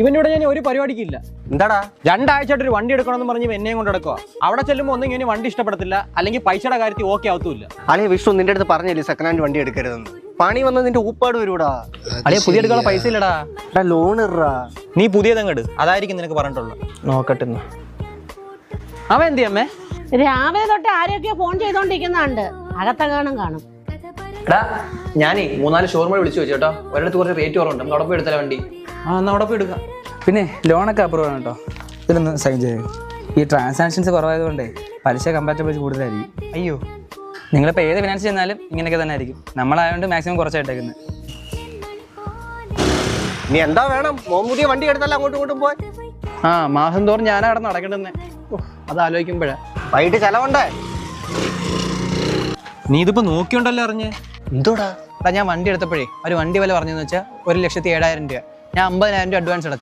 ഇവനോട് ഞാൻ ഒരു പരിപാടിക്കില്ല. എന്താടാ 2 ആഴ്ചയായിട്ട് ഒരു വണ്ടി എടുക്കണമെന്ന് പറഞ്ഞ് എന്നെയും കൊണ്ട് നടക്കുക. അവിടെ ചെല്ലുമ്പോൾ ഒന്നും ഇങ്ങനെ വണ്ടി ഇഷ്ടപ്പെടത്തില്ല, അല്ലെങ്കിൽ പൈസയുടെ കാര്യത്തിൽ ഓക്കെ ആവത്തുമില്ല. അളിയ വിഷ്ണു നിന്റെ അടുത്ത് പറഞ്ഞില്ലേ സെക്കൻഡ് ഹാൻഡ് വണ്ടി എടുക്കരുതെന്ന്. പണി വന്ന് നിന്റെ ഊപ്പാട് വരൂടാ. അളിയ പുതിയ എടുക്കാനുള്ള പൈസ ഇല്ലടാ. ലോൺ ഇറാ. നീ പുതിയതങ്ങട്, അതായിരിക്കും നിനക്ക് പറഞ്ഞിട്ടുള്ളത്. നോക്കട്ടെ. അവൻ എന്തി അമ്മേ? രാവിലെ തൊട്ട് ആരെയൊക്കെയോ ഫോൺ ചെയ്തോണ്ടിരിക്കുന്നുണ്ട്. അകത്തകാണം കാണും. എടാ ഞാനേ 3-4 ഷോറൂമിൽ വിളിച്ചു വെച്ചു കേട്ടോ. ഒരിടത്ത് കുറച്ച് റേറ്റ് കുറവുണ്ട്, നമുക്ക് അവിടെ പോയി എടുത്താലേ വണ്ടി. എന്നാ അവിടെ പോയി എടുക്കാം. പിന്നെ ലോണൊക്കെ അപ്രൂവ് ആണ് കേട്ടോ. ഇതിലൊന്ന് സൈൻ ചെയ്യും. ഈ ട്രാൻസാക്ഷൻസ് കുറവായതുകൊണ്ടേ പലിശ കമ്പാറ്റബിൾ കൂടുതലായിരിക്കും. അയ്യോ, നിങ്ങളിപ്പോൾ ഏത് ഫിനാൻസ് ചെന്നാലും ഇങ്ങനെയൊക്കെ തന്നെ ആയിരിക്കും. നമ്മളായതുകൊണ്ട് മാക്സിമം കുറച്ചായിട്ടേക്കുന്നത്. നീ എന്താ വേണം? പുതിയ വണ്ടി എടുത്തല്ല അങ്ങോട്ടും ഇങ്ങോട്ടും പോയി. മാസം തോറും ഞാനാ കിടന്ന് നടക്കണ്ടെന്നെ. അത് ആലോചിക്കുമ്പോഴാ. വൈകിട്ട് ചെലവുണ്ടേ. നീ ഇതിപ്പോ നോക്കിയോണ്ടല്ലോ അറിഞ്ഞേ. എന്തോടാ? ഞാൻ വണ്ടി എടുത്തപ്പോഴേ ഒരു വണ്ടി വില പറഞ്ഞെന്ന് വെച്ചാൽ 1,07,000 രൂപ. ഞാൻ 50,000 രൂപ അഡ്വാൻസ് അടച്ചു.